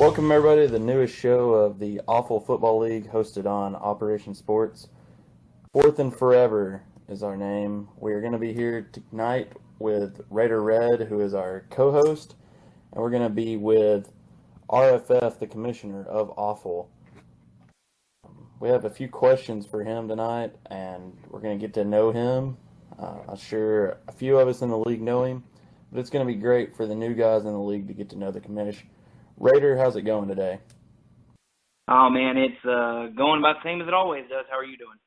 Welcome everybody to the newest show of the AWFL Football League hosted on Operation Sports. Fourth and Forever is our name. We are going to be here tonight with Raider Red, who is our co-host, and we're going to be with RFF, the commissioner of AWFL. We have a few questions for him tonight, and we're going to get to know him. I'm sure a few of us in the league know him, but it's going to be great for the new guys in the league to get to know the commish. Raider, how's it going today? Oh, man, it's going about the same as it always does. How are you doing?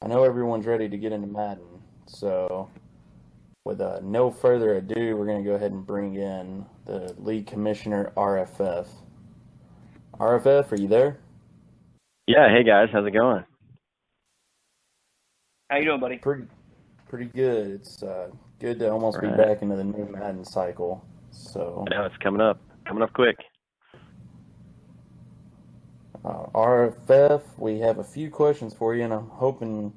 I know everyone's ready to get into Madden, so with no further ado, we're going to go ahead and bring in the league commissioner, RFF. RFF, are you there? Yeah, hey guys, how's it going? How you doing, buddy? Pretty good. It's good to almost be Right. back into the new Madden cycle. So I know it's coming up quick. RFF, we have a few questions for you, and I'm hoping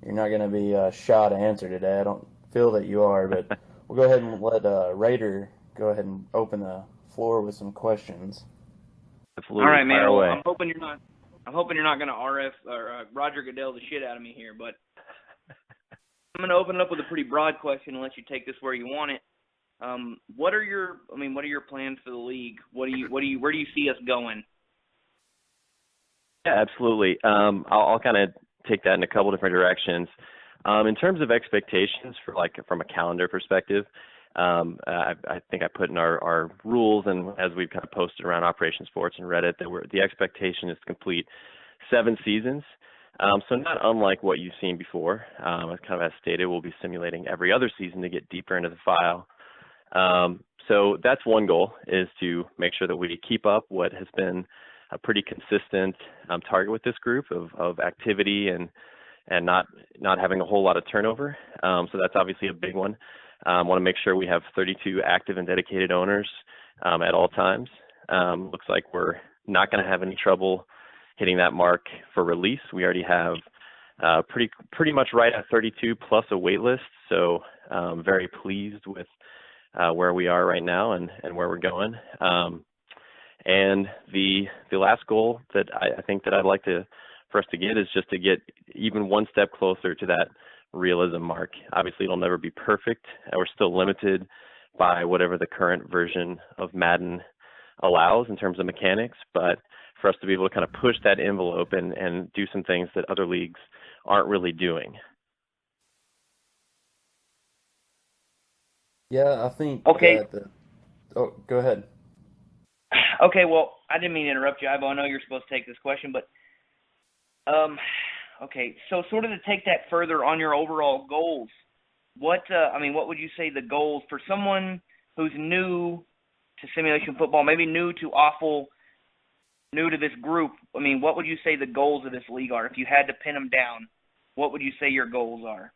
you're not going to be shy to answer today. I don't feel that you are, but we'll go ahead and let Raider go ahead and open the floor with some questions. Absolutely. All right, man. Fire Well, away. I'm hoping you're not going to RF or Roger Goodell the shit out of me here, but I'm going to open it up with a pretty broad question and let you take this where you want it. What are your plans for the league? Where do you see us going? Yeah, absolutely. I'll kind of take that in a couple different directions. In terms of expectations from a calendar perspective, I think I put in our rules, and as we've kind of posted around Operation Sports and Reddit, that the expectation is to complete 7 seasons. So not unlike what you've seen before. As stated, we'll be simulating every other season to get deeper into the file. So that's one goal, is to make sure that we keep up what has been a pretty consistent target with this group of activity and not having a whole lot of turnover. So that's obviously a big one. Want to make sure we have 32 active and dedicated owners at all times. Looks like we're not going to have any trouble hitting that mark for release. We already have pretty much right at 32 plus a wait list. So very pleased with where we are right now and where we're going. And the last goal that I think that I'd like for us to get is just to get even one step closer to that realism mark. Obviously, it'll never be perfect. We're still limited by whatever the current version of Madden allows in terms of mechanics, but for us to be able to kind of push that envelope and do some things that other leagues aren't really doing. Yeah, I think Okay. Oh, go ahead. Okay, well, I didn't mean to interrupt you, Ivo. I know you're supposed to take this question, but okay, so sort of to take that further on your overall goals, what would you say the goals for someone who's new to simulation football, maybe new to AWFL, new to this group? I mean, what would you say the goals of this league are? If you had to pin them down, what would you say your goals are?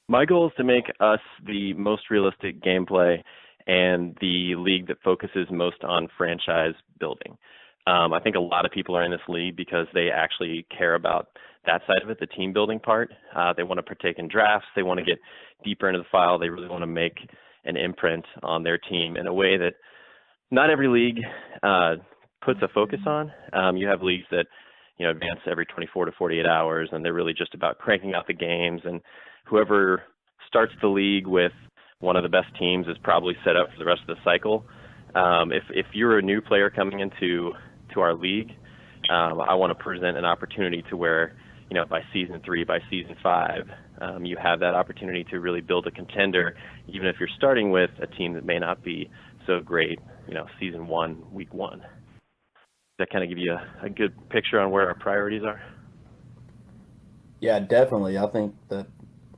My goal is to make us the most realistic gameplay and the league that focuses most on franchise building. I think a lot of people are in this league because they actually care about that side of it, the team building part. They want to partake in drafts. They want to get deeper into the file. They really want to make an imprint on their team in a way that not every league puts a focus on. You have leagues that advance every 24 to 48 hours, and they're really just about cranking out the games, and whoever starts the league with one of the best teams is probably set up for the rest of the cycle. If you're a new player coming into our league, I want to present an opportunity to where, by season 3, by season 5, you have that opportunity to really build a contender, even if you're starting with a team that may not be so great, season 1, week 1. Does that kind of give you a good picture on where our priorities are? Yeah, definitely. I think that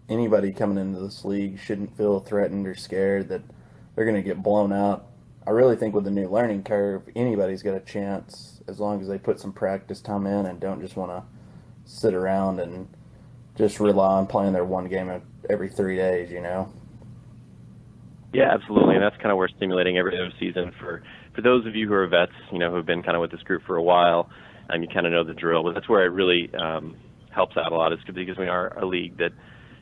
anybody coming into this league shouldn't feel threatened or scared that they're going to get blown out. I really think with the new learning curve, anybody's got a chance as long as they put some practice time in and don't just want to sit around and just rely on playing their one game every 3 days, Yeah, absolutely. And that's kind of where simulating every other season for those of you who are vets, who have been kind of with this group for a while, you kind of know the drill. But that's where it really helps out a lot, is because we are a league that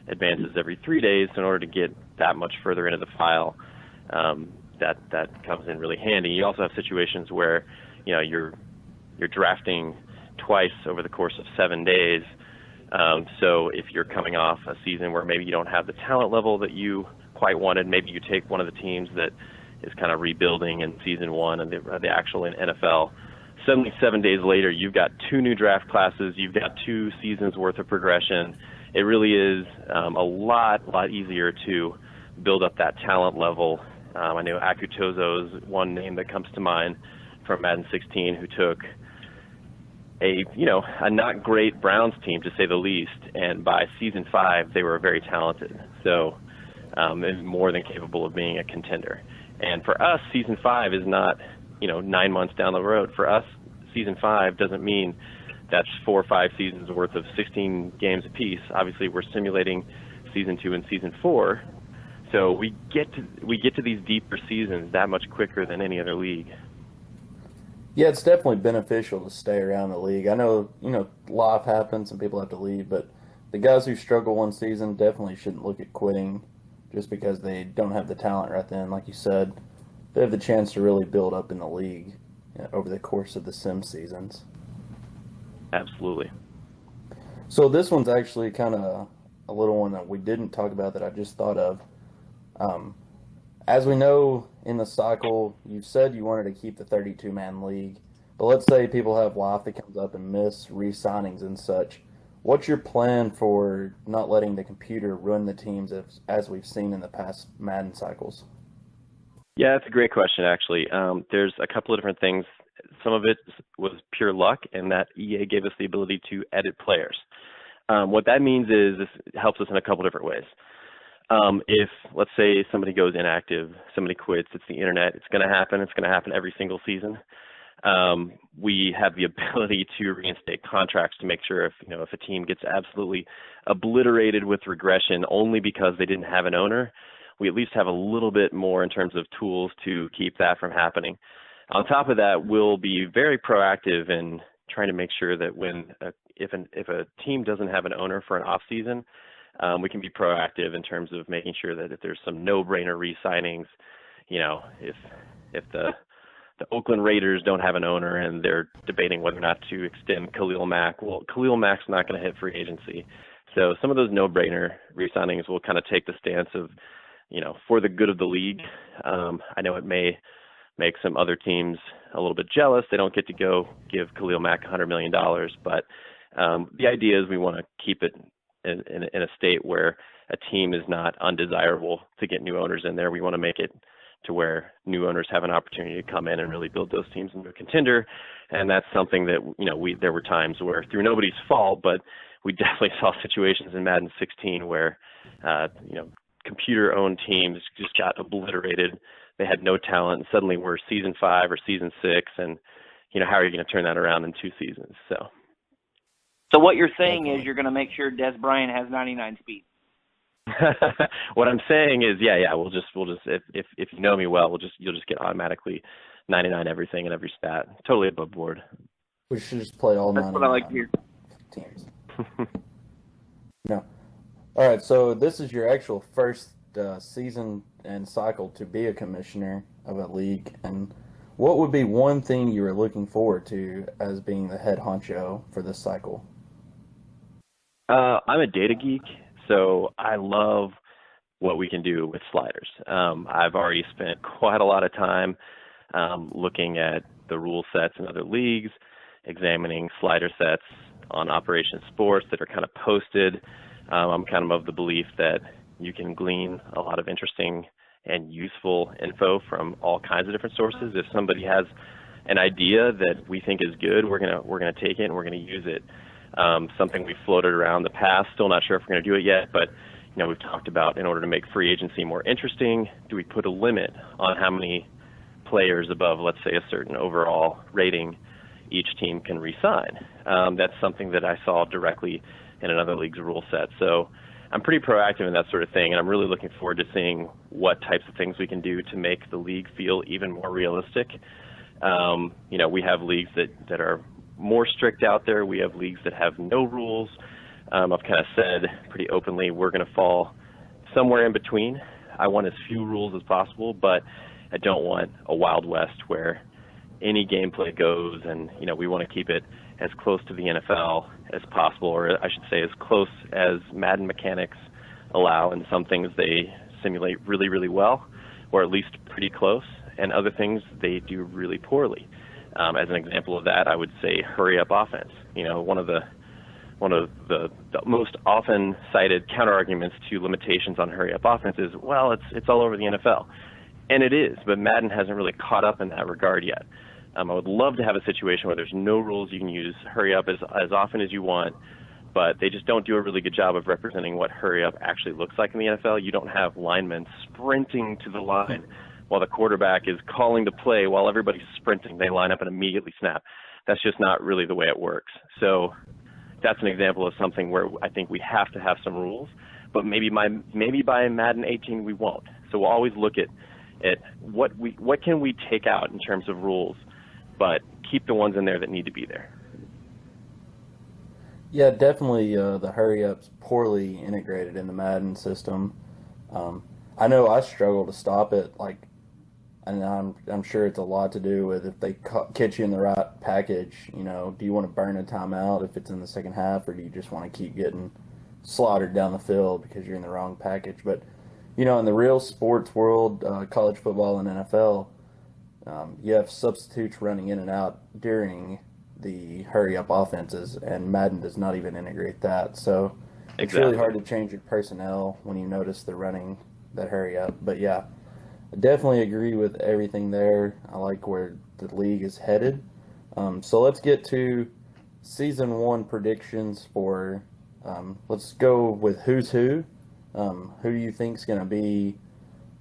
advances every 3 days. In order to get that much further into the file, that comes in really handy. You also have situations where, you're drafting twice over the course of 7 days. So if you're coming off a season where maybe you don't have the talent level that you quite wanted, maybe you take one of the teams that is kind of rebuilding in season one of the actual NFL. Suddenly 7 days later, you've got 2 new draft classes, you've got 2 seasons worth of progression. It really is a lot easier to build up that talent level. I know Akutozo is one name that comes to mind from Madden 16, who took a not great Browns team, to say the least, and by season 5 they were very talented. So is more than capable of being a contender. And for us, season 5 is not 9 months down the road. For us, season 5 doesn't mean that's 4 or 5 seasons worth of 16 games apiece. Obviously, we're simulating season 2 and season 4, so we get to these deeper seasons that much quicker than any other league. Yeah, it's definitely beneficial to stay around the league. I know, life happens and people have to leave, but the guys who struggle one season definitely shouldn't look at quitting just because they don't have the talent right then. Like you said, they have the chance to really build up in the league over the course of the sim seasons. Absolutely. So this one's actually kind of a little one that we didn't talk about that I just thought of. As we know, in the cycle, you said you wanted to keep the 32-man league, but let's say people have life that comes up and miss re-signings and such. What's your plan for not letting the computer run the teams as we've seen in the past Madden cycles? Yeah, that's a great question, actually. There's a couple of different things. Some of it was pure luck, and that EA gave us the ability to edit players. What that means is this helps us in a couple different ways. If, let's say, somebody goes inactive, somebody quits, it's the internet, it's going to happen. It's going to happen every single season. We have the ability to reinstate contracts to make sure if a team gets absolutely obliterated with regression only because they didn't have an owner, we at least have a little bit more in terms of tools to keep that from happening. On top of that, we'll be very proactive in trying to make sure that if a team doesn't have an owner for an off season, we can be proactive in terms of making sure that if there's some no-brainer re-signings, if the Oakland Raiders don't have an owner and they're debating whether or not to extend Khalil Mack, well, Khalil Mack's not going to hit free agency. So some of those no-brainer re-signings will kind of take the stance of, for the good of the league. I know it may make some other teams a little bit jealous. They don't get to go give Khalil Mack $100 million, but the idea is we want to keep it in a state where a team is not undesirable to get new owners in there. We want to make it to where new owners have an opportunity to come in and really build those teams into a contender. And that's something that, there were times where, through nobody's fault, but we definitely saw situations in Madden 16 where, computer-owned teams just got obliterated. They had no talent, and suddenly we're season 5 or season 6, and, how are you going to turn that around in 2 seasons? So what you're saying is you're going to make sure Des Bryant has 99 speed. What I'm saying is, we'll just if you know me well, you'll just get automatically 99 everything and every stat, totally above board. We should just play all 99 That's what I like to hear. Teams. No. All right, so this is your actual first season and cycle to be a commissioner of a league, and what would be one thing you were looking forward to as being the head honcho for this cycle? I'm a data geek, so I love what we can do with sliders. I've already spent quite a lot of time looking at the rule sets in other leagues, examining slider sets on Operation Sports that are kind of posted. I'm kind of the belief that you can glean a lot of interesting and useful info from all kinds of different sources. If somebody has an idea that we think is good, we're gonna take it and we're gonna use it. Something we floated around the past, still not sure if we're gonna do it yet, but we've talked about, in order to make free agency more interesting, do we put a limit on how many players above, let's say, a certain overall rating each team can re-sign? That's something that I saw directly in another league's rule set. So I'm pretty proactive in that sort of thing, and I'm really looking forward to seeing what types of things we can do to make the league feel even more realistic. We have leagues that are more strict out there. We have leagues that have no rules. I've kind of said pretty openly we're going to fall somewhere in between. I want as few rules as possible, but I don't want a Wild West where any gameplay goes, and we want to keep it as close to the NFL as possible, or I should say as close as Madden mechanics allow. And some things they simulate really, really well, or at least pretty close, and other things they do really poorly. As an example of that, I would say hurry up offense. One of the most often cited counterarguments to limitations on hurry up offense is, well, it's all over the NFL. And it is, but Madden hasn't really caught up in that regard yet. I would love to have a situation where there's no rules. You can use hurry up as often as you want, but they just don't do a really good job of representing what hurry up actually looks like in the NFL. You don't have linemen sprinting to the line while the quarterback is calling the play while everybody's sprinting. They line up and immediately snap. That's just not really the way it works. So that's an example of something where I think we have to have some rules, but maybe by Madden 18 we won't. So we'll always look at what can we take out in terms of rules, but keep the ones in there that need to be there. Yeah, definitely the hurry-up's poorly integrated in the Madden system. I know I struggle to stop it, and I'm sure it's a lot to do with if they catch you in the right package. Do you want to burn a timeout if it's in the second half, or do you just want to keep getting slaughtered down the field because you're in the wrong package? But, in the real sports world, college football and NFL, you have substitutes running in and out during the hurry-up offenses, and Madden does not even integrate that. So it's really hard to change your personnel when you notice they're running that hurry-up. But, yeah, I definitely agree with everything there. I like where the league is headed. So let's get to Season 1 predictions for let's go with who's who. Who do you think is going to be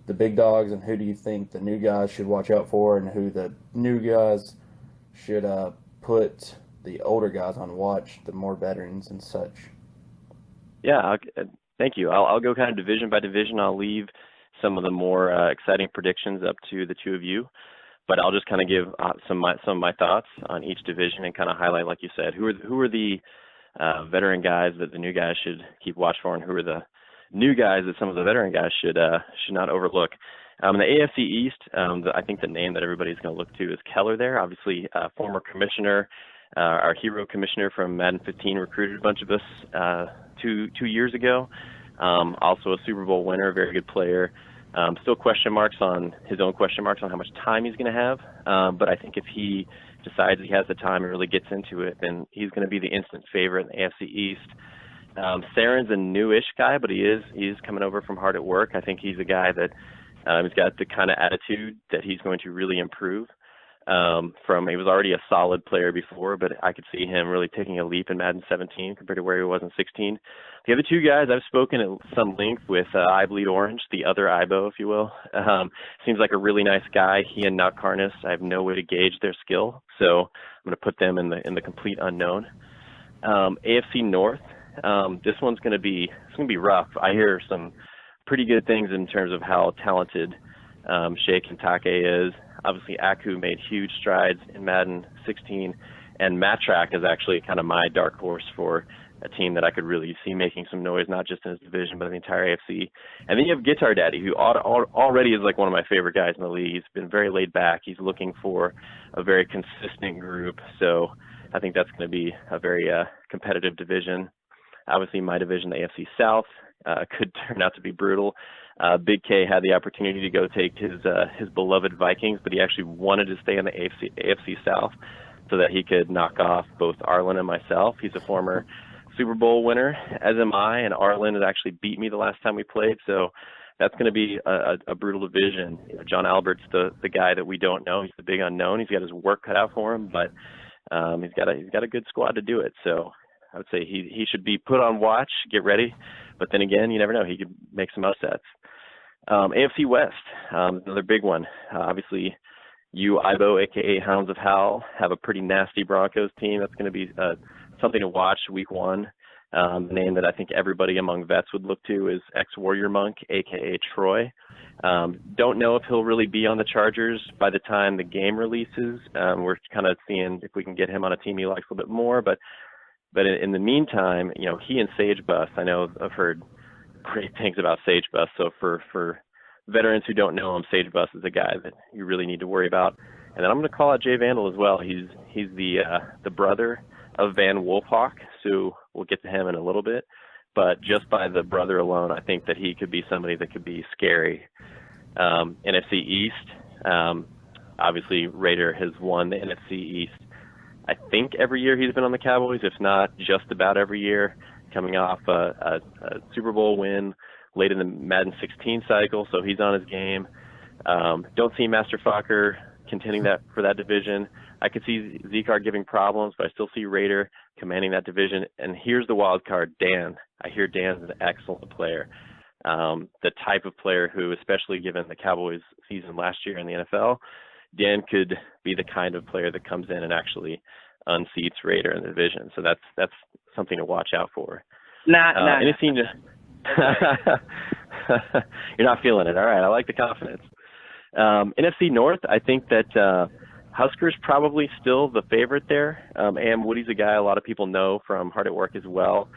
the big dogs, and who do you think the new guys should watch out for, and who the new guys should put the older guys on watch, the more veterans and such? Yeah, thank you. I'll go kind of division by division. I'll leave some of the more exciting predictions up to the two of you, but I'll just kind of give some of my thoughts on each division and kind of highlight, like you said, who are the veteran guys that the new guys should keep watch for, and who are the new guys that some of the veteran guys should not overlook. In the AFC East, I think the name that everybody's going to look to is Keller there. Obviously, former commissioner, our hero commissioner from Madden 15 recruited a bunch of us 2 years ago. Also a Super Bowl winner, very good player. Still his own question marks on how much time he's going to have. But I think if he decides he has the time and really gets into it, then he's going to be the instant favorite in the AFC East. Saren's a newish guy, but he is coming over from hard at work. I think he's a guy that he's got the kind of attitude that he's going to really improve. He was already a solid player before, but I could see him really taking a leap in Madden 17 compared to where he was in 16. The other two guys I've spoken at some length with, I Bleed Orange, the other Ibo, if you will. Seems like a really nice guy. He and Nut Carnus, I have no way to gauge their skill, so I'm going to put them in the complete unknown. AFC North. This one's going to be rough. I hear some pretty good things in terms of how talented Sheikh and Take is. Obviously, Aku made huge strides in Madden 16, and Mattrack is actually kind of my dark horse for a team that I could really see making some noise, not just in his division, but in the entire AFC. And then you have Guitar Daddy, who already is like one of my favorite guys in the league. He's been very laid back. He's looking for a very consistent group, so I think that's going to be a very competitive division. Obviously, my division, the AFC South, could turn out to be brutal. Big K had the opportunity to go take his beloved Vikings, but he actually wanted to stay in the AFC South so that he could knock off both Arlen and myself. He's a former Super Bowl winner, as am I, and Arlen had actually beat me the last time we played, so that's going to be a brutal division. John Albert's the guy that we don't know. He's the big unknown. He's got his work cut out for him, but he's got a good squad to do it. So I would say he should be put on watch, get ready. But then again, you never know. He could make some upsets. AFC West, another big one. Obviously, you, Ibo, a.k.a. Hounds of Hell, have a pretty nasty Broncos team. That's going to be something to watch week one. The name that I think everybody among vets would look to is ex-Warrior Monk, a.k.a. Troy. Don't know if he'll really be on the Chargers by the time the game releases. We're kind of seeing if we can get him on a team he likes a little bit more. But in the meantime, he and Sage Bus, I know I've heard great things about Sage Bus. So for veterans who don't know him, Sage Buss is a guy that you really need to worry about. And then I'm going to call out Jay Vandal as well. He's the brother of Van Wolfhawk, so we'll get to him in a little bit. But just by the brother alone, I think that he could be somebody that could be scary. NFC East, obviously Raider has won the NFC East, I think every year he's been on the Cowboys, if not just about every year, coming off a Super Bowl win late in the Madden 16 cycle, so he's on his game. Don't see Master Fokker contending that for that division. I could see Zekar giving problems, but I still see Raider commanding that division. And here's the wild card, Dan. I hear Dan's an excellent player. The type of player who, especially given the Cowboys season last year in the NFL, Dan could be the kind of player that comes in and actually unseats Raider in the division. So that's something to watch out for. NFC, you're not feeling it. All right, I like the confidence. NFC North, I think that Huskers probably still the favorite there. Am Woody's a guy a lot of people know from Hard at Work as well.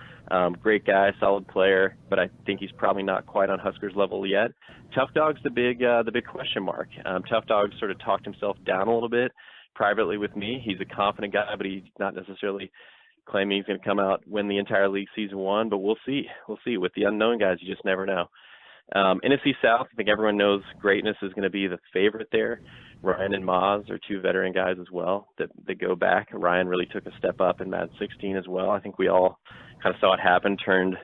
Great guy, solid player, but I think he's probably not quite on Huskers level yet. Tough Dog's the big question mark. Tough Dog sort of talked himself down a little bit privately with me. He's a confident guy, but he's not necessarily claiming he's going to come out, win the entire league season one, but we'll see. We'll see. With the unknown guys, you just never know. NFC South, I think everyone knows Greatness is going to be the favorite there. Ryan and Maz are two veteran guys as well that go back. Ryan really took a step up in Madden 16 as well. I think we all kind of saw it happen, turned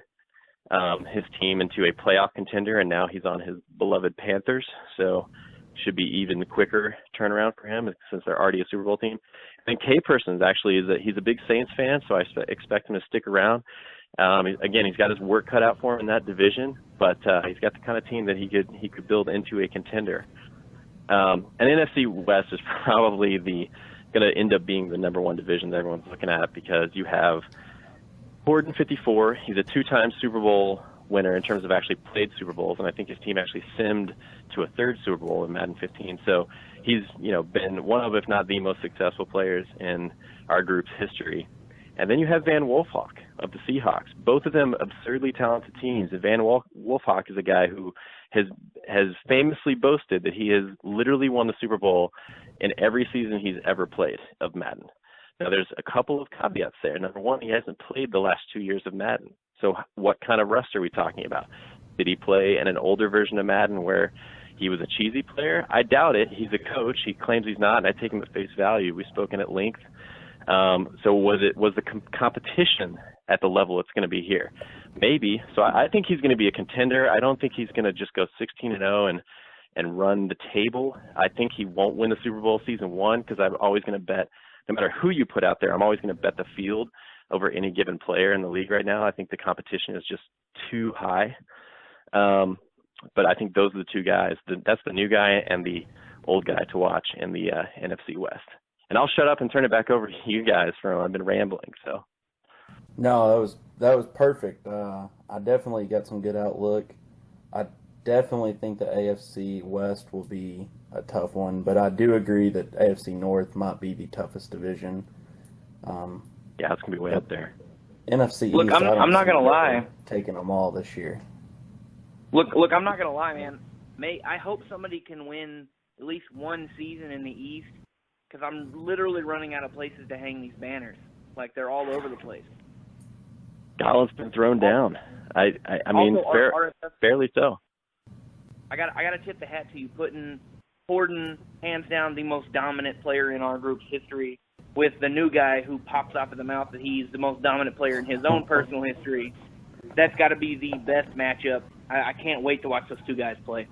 his team into a playoff contender, and now he's on his beloved Panthers. So should be even quicker turnaround for him since they're already a Super Bowl team. And K-Persons actually he's a big Saints fan, so I expect him to stick around. Again, he's got his work cut out for him in that division, but he's got the kind of team that he could build into a contender. And NFC West is probably going to end up being the number one division that everyone's looking at, because you have Horton 54. He's a two-time Super Bowl winner in terms of actually played Super Bowls, and I think his team actually simmed to a third Super Bowl in Madden 15. So he's been one of, if not the most successful players in our group's history. And then you have Van Wolfhawk of the Seahawks. Both of them absurdly talented teams. And Van Wolfhawk is a guy who has famously boasted that he has literally won the Super Bowl in every season he's ever played of Madden. Now, there's a couple of caveats there. Number one, he hasn't played the last 2 years of Madden. So what kind of rust are we talking about? Did he play in an older version of Madden where he was a cheesy player? I doubt it. He's a coach. He claims he's not, and I take him at face value. We've spoken at length. So was the competition at the level it's going to be here? Maybe. So I think he's going to be a contender. I don't think he's going to just go 16-0 and run the table. I think he won't win the Super Bowl season one, because I'm always going to bet, no matter who you put out there, I'm always going to bet the field over any given player in the league right now. I think the competition is just too high. But I think those are the two guys. That's the new guy and the old guy to watch in the NFC West. And I'll shut up and turn it back over to you guys I've been rambling. So. No, that was perfect. I definitely got some good outlook. I definitely think the AFC West will be a tough one, but I do agree that AFC North might be the toughest division. Yeah, it's gonna be way up there. NFC East. Look, I'm not gonna lie. Taking them all this year. Look, I'm not gonna lie, man. I hope somebody can win at least one season in the East, because I'm literally running out of places to hang these banners. Like, they're all over the place. Gollin's been thrown down. I mean, fairly so. I gotta tip the hat to you, putting Horton, hands down the most dominant player in our group's history, with the new guy who pops off of the mouth that he's the most dominant player in his own personal history. That's got to be the best matchup. I can't wait to watch those two guys play.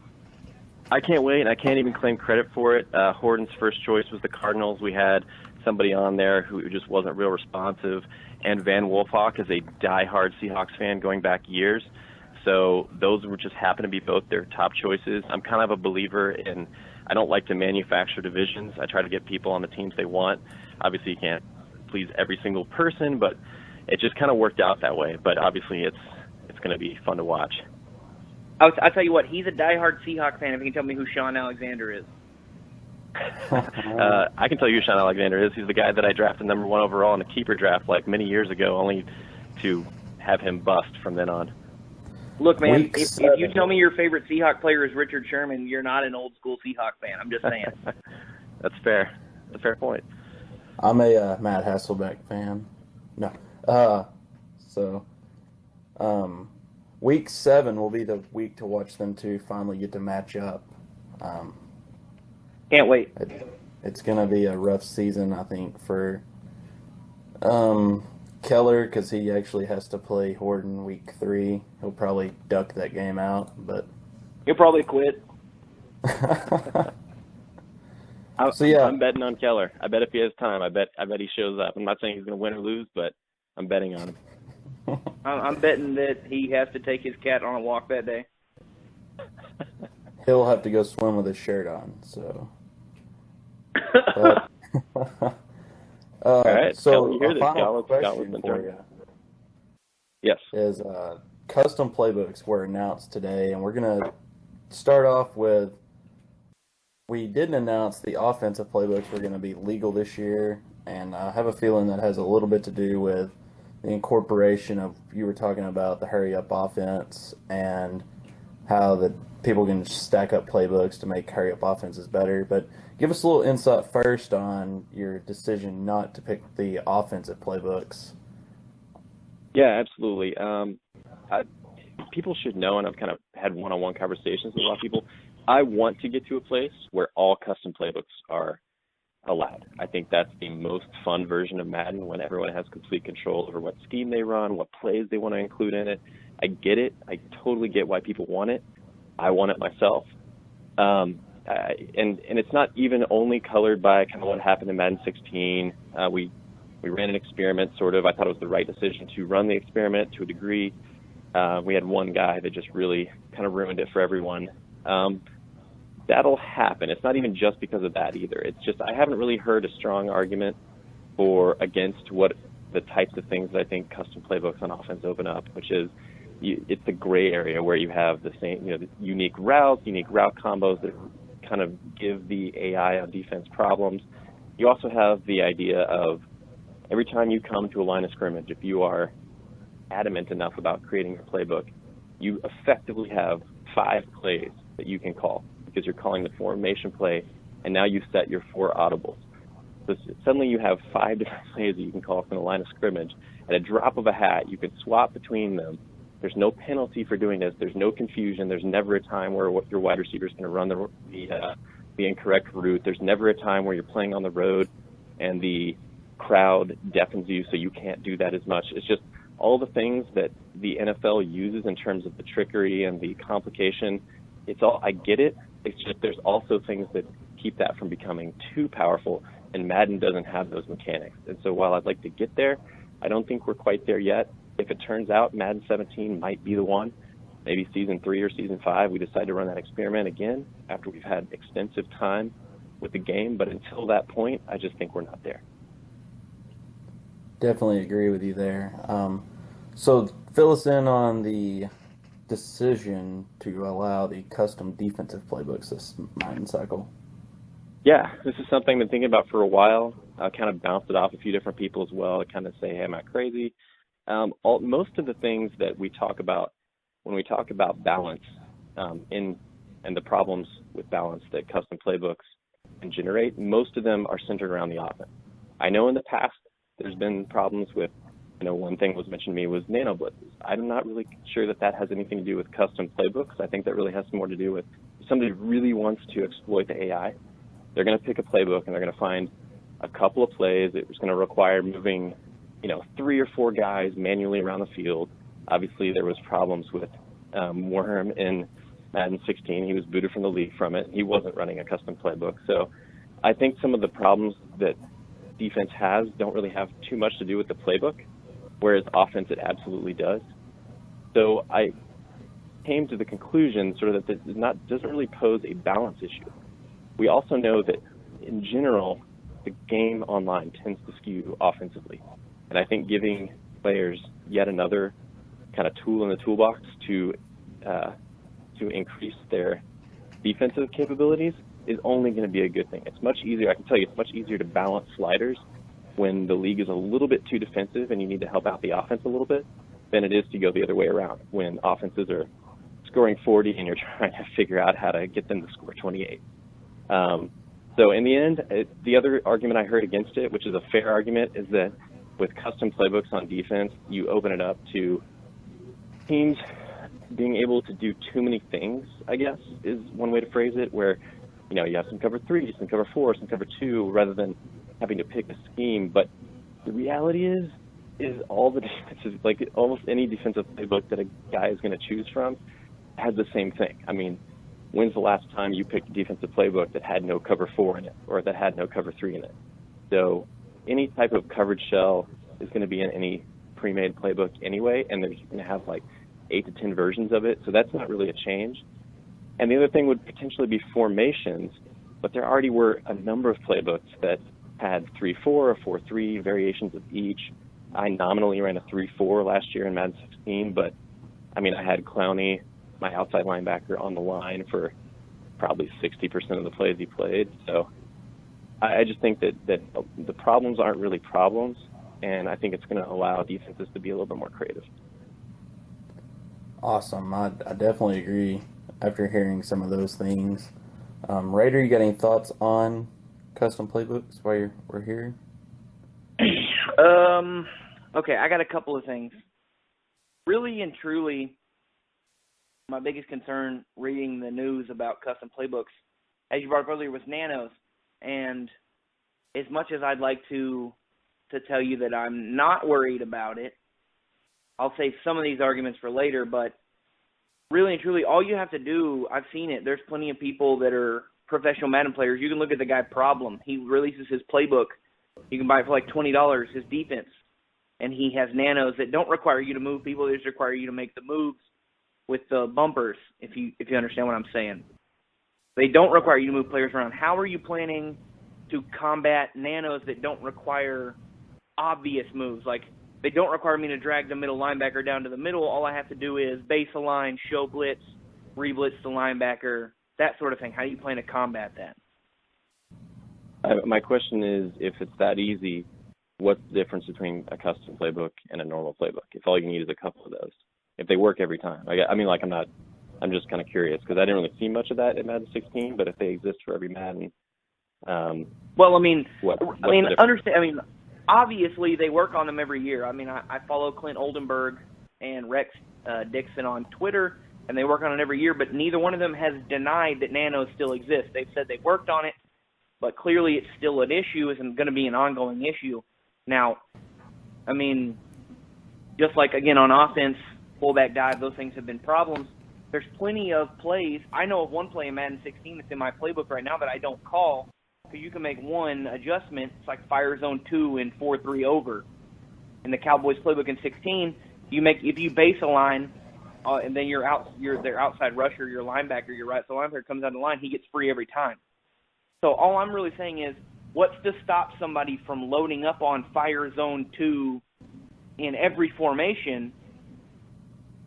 I can't wait, and I can't even claim credit for it. Horton's first choice was the Cardinals. We had somebody on there who just wasn't real responsive. And Van Wolfhawk is a diehard Seahawks fan going back years. So those were just happen to be both their top choices. I'm kind of a believer in, I don't like to manufacture divisions. I try to get people on the teams they want. Obviously, you can't please every single person, but it just kind of worked out that way. But obviously, it's going to be fun to watch. I'll tell you what, he's a diehard Seahawks fan if he can tell me who Sean Alexander is. I can tell you who Sean Alexander is. He's the guy that I drafted number 1 overall in a keeper draft like many years ago, only to have him bust from then on. Look, man, Week if 7. you tell me your favorite Seahawk player is Richard Sherman, you're not an old school Seahawk fan. I'm just saying. That's fair. That's a fair point. I'm a Matt Hasselbeck fan. No. Week 7 will be the week to watch them two finally get to match up. Can't wait. It's going to be a rough season, I think, for Keller, because he actually has to play Horton week 3. He'll probably duck that game out, but He'll probably quit. I'm betting on Keller. I bet if he has time, I bet he shows up. I'm not saying he's going to win or lose, but I'm betting on him. I'm betting that he has to take his cat on a walk that day. He'll have to go swim with his shirt on. So. But, all right. So you hear a this, final question Scotland's for you. Yes. Is custom playbooks were announced today, and we're gonna start off with. We didn't announce the offensive playbooks were going to be legal this year, and I have a feeling that has a little bit to do with the incorporation of, you were talking about the hurry-up offense and how the people can stack up playbooks to make hurry-up offenses better. But give us a little insight first on your decision not to pick the offensive playbooks. Yeah, absolutely. People should know, and I've kind of had one-on-one conversations with a lot of people, I want to get to a place where all custom playbooks are allowed. I think that's the most fun version of Madden, when everyone has complete control over what scheme they run, what plays they want to include in it. I get it. I totally get why people want it. I want it myself. And it's not even only colored by kind of what happened in Madden 16. We ran an experiment, sort of. I thought it was the right decision to run the experiment to a degree. We had one guy that just really kind of ruined it for everyone. That'll happen. It's not even just because of that either. It's just I haven't really heard a strong argument against what the types of things that I think custom playbooks on offense open up, which is it's the gray area where you have the same, the unique route combos that kind of give the AI on defense problems. You also have the idea of every time you come to a line of scrimmage, if you are adamant enough about creating your playbook, you effectively have 5 plays that you can call, because you're calling the formation play, and now you set your 4 audibles. So suddenly you have 5 different plays that you can call from the line of scrimmage. At a drop of a hat, you can swap between them. There's no penalty for doing this. There's no confusion. There's never a time where your wide receiver is going to run the incorrect route. There's never a time where you're playing on the road and the crowd deafens you, so you can't do that as much. It's just all the things that the NFL uses in terms of the trickery and the complication. It's all, I get it. It's just there's also things that keep that from becoming too powerful, and Madden doesn't have those mechanics. And so while I'd like to get there, I don't think we're quite there yet. If it turns out Madden 17 might be the one, maybe season 3 or season 5, we decide to run that experiment again after we've had extensive time with the game. But until that point, I just think we're not there. Definitely agree with you there. So fill us in on the decision to allow the custom defensive playbooks this Madden cycle. Yeah, this is something I've been thinking about for a while. I kind of bounced it off a few different people as well to kind of say, hey, am I crazy? Most of the things that we talk about when we talk about balance and the problems with balance that custom playbooks can generate, most of them are centered around the offense. I know in the past there's been problems with, one thing was mentioned to me was nano blitzes. I'm not really sure that has anything to do with custom playbooks. I think that really has more to do with if somebody really wants to exploit the AI, they're going to pick a playbook and they're going to find a couple of plays. It was going to require moving 3 or 4 guys manually around the field. Obviously, there was problems with Worm in Madden 16. He was booted from the league from it. He wasn't running a custom playbook. So I think some of the problems that defense has don't really have too much to do with the playbook, whereas offense, it absolutely does. So I came to the conclusion sort of that this doesn't really pose a balance issue. We also know that, in general, the game online tends to skew offensively. And I think giving players yet another kind of tool in the toolbox to increase their defensive capabilities is only going to be a good thing. It's much easier. I can tell you, it's much easier to balance sliders when the league is a little bit too defensive and you need to help out the offense a little bit than it is to go the other way around when offenses are scoring 40 and you're trying to figure out how to get them to score 28. So in the end, the other argument I heard against it, which is a fair argument, is that with custom playbooks on defense, you open it up to teams being able to do too many things, I guess, is one way to phrase it, where, you have some cover 3, some cover 4, some cover 2, rather than having to pick a scheme. But the reality is all the defenses, like almost any defensive playbook that a guy is going to choose from, has the same thing. I mean, when's the last time you picked a defensive playbook that had no cover 4 in it or that had no cover 3 in it? So any type of coverage shell is going to be in any pre-made playbook anyway, and there's going to have like 8 to 10 versions of it, so that's not really a change. And the other thing would potentially be formations, but there already were a number of playbooks that had 3-4 or 4-3 variations of each. I nominally ran a 3-4 last year in Madden 16, but I mean, I had Clowney, my outside linebacker, on the line for probably 60% of the plays he played. So I just think that the problems aren't really problems, and I think it's going to allow defenses to be a little bit more creative. Awesome. I definitely agree after hearing some of those things. Raider, you got any thoughts on custom playbooks while we're here? Okay, I got a couple of things. Really and truly, my biggest concern reading the news about custom playbooks, as you brought up earlier, was nanos. And as much as I'd like to tell you that I'm not worried about it, I'll save some of these arguments for later, but really and truly, all you have to do, I've seen it, there's plenty of people that are professional Madden players. You can look at the guy Problem. He releases his playbook. You can buy it for like $20, his defense. And he has nanos that don't require you to move people. They just require you to make the moves with the bumpers, if you understand what I'm saying. They don't require you to move players around. How are you planning to combat nanos that don't require obvious moves? Like, they don't require me to drag the middle linebacker down to the middle. All I have to do is base a line, show blitz, re-blitz the linebacker, that sort of thing. How do you plan to combat that? My question is, if it's that easy, what's the difference between a custom playbook and a normal playbook? If all you need is a couple of those, if they work every time. I'm just kind of curious because I didn't really see much of that in Madden 16. But if they exist for every Madden, obviously they work on them every year. I mean, I follow Clint Oldenburg and Rex Dixon on Twitter, and they work on it every year. But neither one of them has denied that nanos still exist. They've said they worked on it, but clearly it's still an issue. It's going to be an ongoing issue. Now, I mean, just like, again, on offense, fullback dive, those things have been problems. There's plenty of plays. I know of one play in Madden 16 that's in my playbook right now that I don't call, because you can make one adjustment. It's like fire zone 2 and 4-3 over. In the Cowboys playbook in 16, if you base a line, and then their outside rusher, your linebacker, your right side linebacker comes down the line, he gets free every time. So all I'm really saying is, what's to stop somebody from loading up on fire zone 2 in every formation?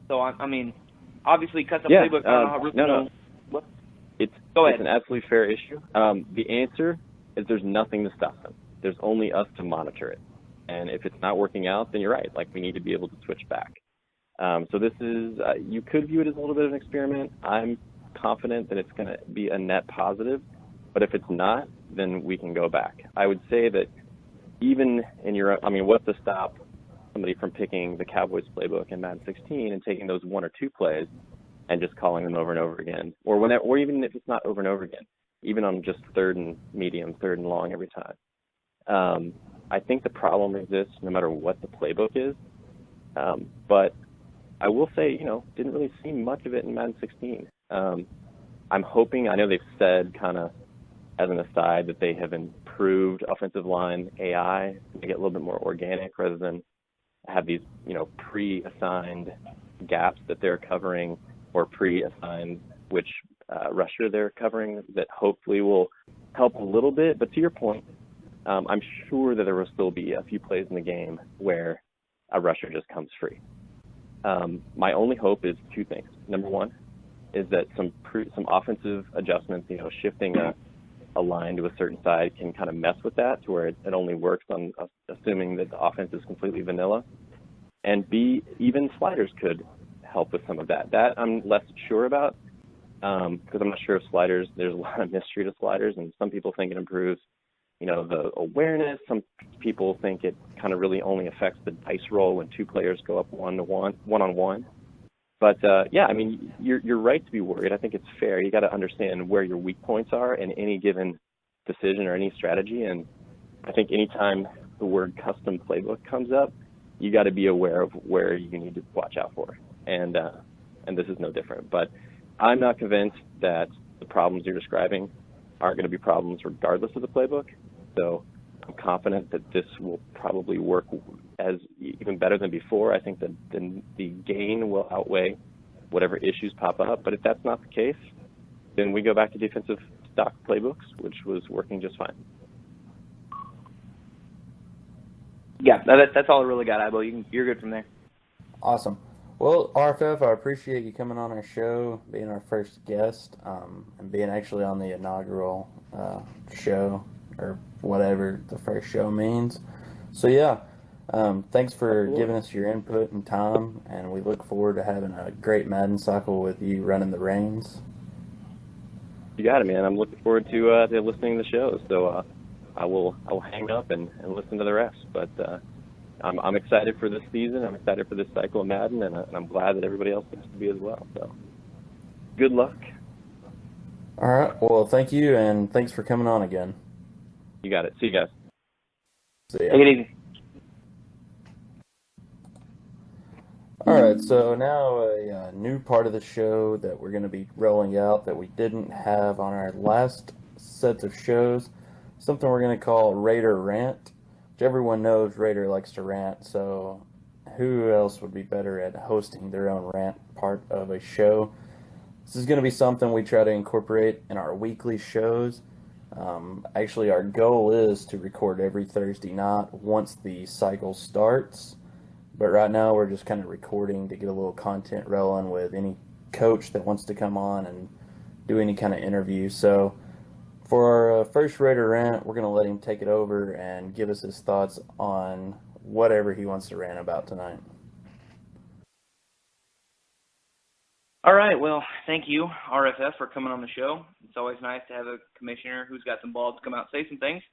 So, I mean, obviously custom playbooks. No. It's an absolutely fair issue. The answer is there's nothing to stop them. There's only us to monitor it. And if it's not working out, then you're right. Like, we need to be able to switch back. So this is, you could view it as a little bit of an experiment. I'm confident that it's going to be a net positive. But if it's not, then we can go back. I would say that even in what's to stop somebody from picking the Cowboys playbook in Madden 16 and taking those 1 or 2 plays and just calling them over and over again, or even if it's not over and over again, even on just third and medium, third and long every time. I think the problem exists no matter what the playbook is. But I will say, didn't really see much of it in Madden 16. I'm hoping, I know they've said kind of as an aside that they have improved offensive line AI to make it a little bit more organic rather than have these, pre-assigned gaps that they're covering or pre-assigned which rusher they're covering that hopefully will help a little bit. But to your point, I'm sure that there will still be a few plays in the game where a rusher just comes free. My only hope is 2 things. Number one is that some offensive adjustments, shifting a line to a certain side can kind of mess with that to where it only works on assuming that the offense is completely vanilla. And B, even sliders could help with some of that. That I'm less sure about because I'm not sure if sliders, there's a lot of mystery to sliders, and some people think it improves, the awareness. Some people think it kind of really only affects the dice roll when two players go up one-on-one. But yeah, I mean, you're right to be worried. I think it's fair. You got to understand where your weak points are in any given decision or any strategy. And I think anytime the word custom playbook comes up, you got to be aware of where you need to watch out for. And this is no different. But I'm not convinced that the problems you're describing aren't going to be problems regardless of the playbook. So I'm confident that this will probably work as even better than before. I think that the gain will outweigh whatever issues pop up. But if that's not the case, then we go back to defensive stock playbooks, which was working just fine. Yeah, that's all I really got, Ibo. You're good from there. Awesome. Well, RFF, I appreciate you coming on our show, being our first guest, and being actually on the inaugural show, or whatever the first show means. So, yeah, thanks for giving us your input and time, and we look forward to having a great Madden cycle with you running the reins. You got it, man. I'm looking forward to listening to the show. So I will hang up and listen to the rest. But I'm excited for this season. I'm excited for this cycle of Madden, and I'm glad that everybody else seems to be as well. So good luck. All right. Well, thank you, and thanks for coming on again. You got it. See you guys. See ya. Take it easy. All right, so now a new part of the show that we're going to be rolling out that we didn't have on our last sets of shows, something we're going to call Raider Rant, which everyone knows Raider likes to rant, so who else would be better at hosting their own rant part of a show? This is going to be something we try to incorporate in our weekly shows. Actually, our goal is to record every Thursday night once the cycle starts. But right now we're just kind of recording to get a little content rolling with any coach that wants to come on and do any kind of interview. So for our first Raider Rant, we're going to let him take it over and give us his thoughts on whatever he wants to rant about tonight. All right, well, thank you, RFF, for coming on the show. It's always nice to have a commissioner who's got some balls to come out and say some things.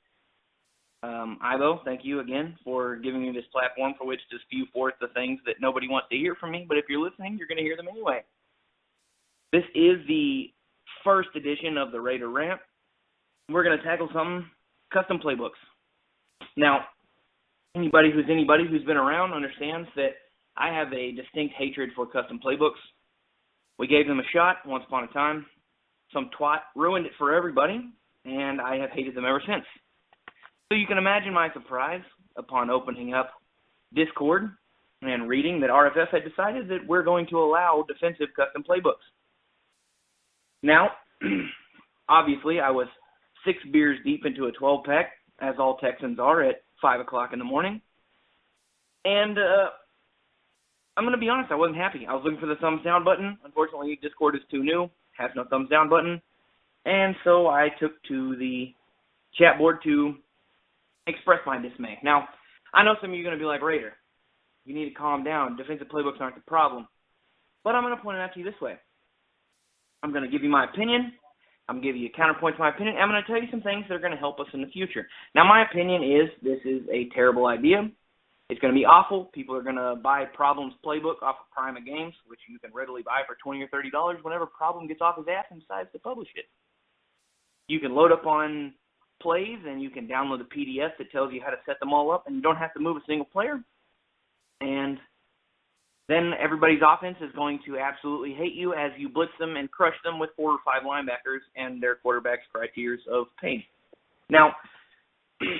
Ivo, thank you again for giving me this platform for which to spew forth the things that nobody wants to hear from me, but if you're listening, you're going to hear them anyway. This is the first edition of the Raider Rant. We're going to tackle some custom playbooks. Now, anybody who's been around understands that I have a distinct hatred for custom playbooks. We gave them a shot once upon a time. Some twat ruined it for everybody, and I have hated them ever since. So you can imagine my surprise upon opening up Discord and reading that RFF had decided that we're going to allow defensive custom playbooks. Now, obviously, I was 6 beers deep into a 12-pack, as all Texans are at 5 o'clock in the morning. And I'm going to be honest, I wasn't happy. I was looking for the thumbs down button. Unfortunately, Discord is too new, has no thumbs down button. And so I took to the chat board to express my dismay. Now, I know some of you are going to be like, Raider, you need to calm down. Defensive playbooks aren't the problem. But I'm going to point it out to you this way. I'm going to give you my opinion. I'm going to give you a counterpoint to my opinion. I'm going to tell you some things that are going to help us in the future. Now, my opinion is this is a terrible idea. It's going to be awful. People are going to buy Problem's playbook off of Prima Games, which you can readily buy for $20 or $30 whenever Problem gets off his ass and decides to publish it. You can load up on plays, and you can download the PDF that tells you how to set them all up, and you don't have to move a single player. And then everybody's offense is going to absolutely hate you as you blitz them and crush them with 4 or 5 linebackers and their quarterbacks' cry tears of pain. Now,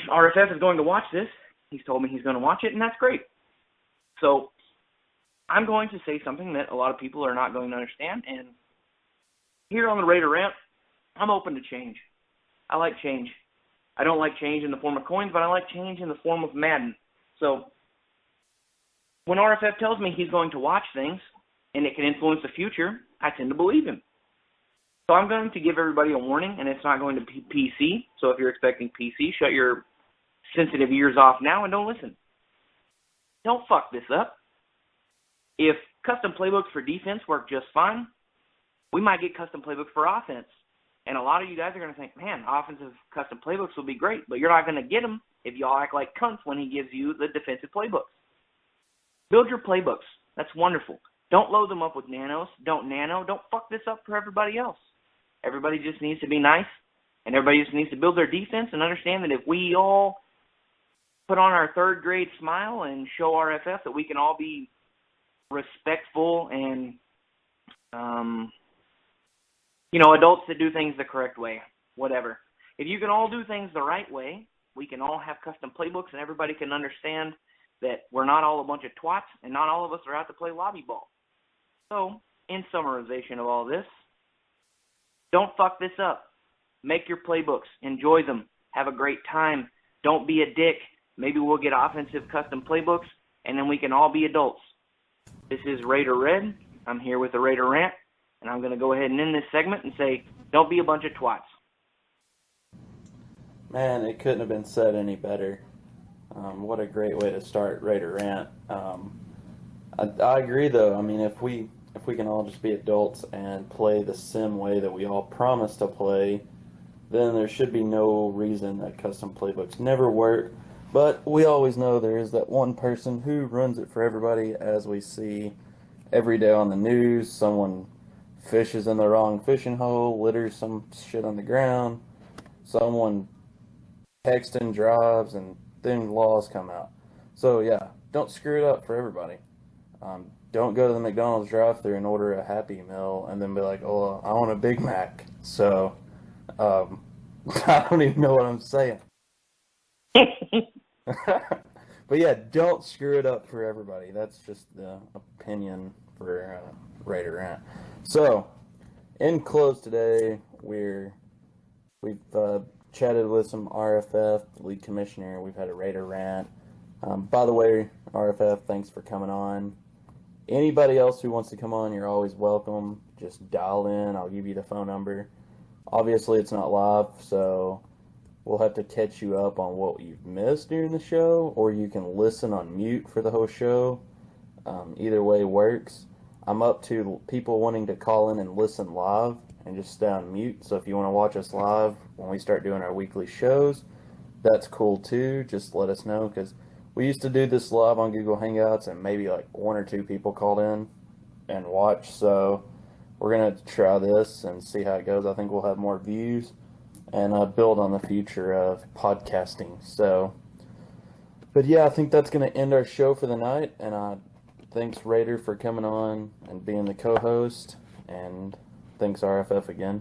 RFF is going to watch this. He's told me he's going to watch it, and that's great. So I'm going to say something that a lot of people are not going to understand, and here on the Raider Rant, I'm open to change. I like change. I don't like change in the form of coins, but I like change in the form of Madden. So when RFF tells me he's going to watch things and it can influence the future, I tend to believe him. So I'm going to give everybody a warning, and it's not going to be PC. So if you're expecting PC, shut your sensitive ears off now and don't listen. Don't fuck this up. if custom playbooks for defense work just fine, we might get custom playbooks for offense. And a lot of you guys are going to think, man, offensive custom playbooks will be great, but you're not going to get them if y'all act like cunts when he gives you the defensive playbooks. Build your playbooks. That's wonderful. Don't load them up with nanos. Don't fuck this up for everybody else. Everybody just needs to be nice, and everybody just needs to build their defense and understand that if we all put on our third grade smile and show RFF that we can all be respectful and, adults that do things the correct way, whatever. If you can all do things the right way, we can all have custom playbooks and everybody can understand that we're not all a bunch of twats and not all of us are out to play lobby ball. So, in summarization of all this, don't fuck this up. Make your playbooks. Enjoy them. Have a great time. Don't be a dick. Maybe we'll get offensive custom playbooks, and then we can all be adults. This is Raider Red. I'm here with the Raider Rant, and I'm going to go ahead and end this segment and say, don't be a bunch of twats. Man, it couldn't have been said any better. What a great way to start Raider Rant. I agree, though. I mean, if we can all just be adults and play the sim way that we all promise to play, then there should be no reason that custom playbooks never work. But we always know there is that one person who runs it for everybody, as we see every day on the news. Someone fishes in the wrong fishing hole, litters some shit on the ground, someone texts and drives, and then laws come out. So yeah, don't screw it up for everybody. Don't go to the McDonald's drive-thru and order a Happy Meal and then be like, oh, I want a Big Mac. So, I don't even know what I'm saying. But yeah, don't screw it up for everybody. That's just the opinion for Raider Rant. So, in close today, we've chatted with some RFF League Commissioner. We've had a Raider Rant. By the way, RFF, thanks for coming on. Anybody else who wants to come on, you're always welcome. Just dial in. I'll give you the phone number. Obviously, it's not live, so we'll have to catch you up on what you've missed during the show, or you can listen on mute for the whole show. Either way works. I'm up to people wanting to call in and listen live and just stay on mute. So if you want to watch us live when we start doing our weekly shows, that's cool too. Just let us know, because we used to do this live on Google Hangouts and maybe like one or two people called in and watched. So we're going to try this and see how it goes. I think we'll have more views and build on the future of podcasting. So, but yeah, I think that's going to end our show for the night. And thanks, Raider, for coming on and being the co-host. And thanks, RFF, again.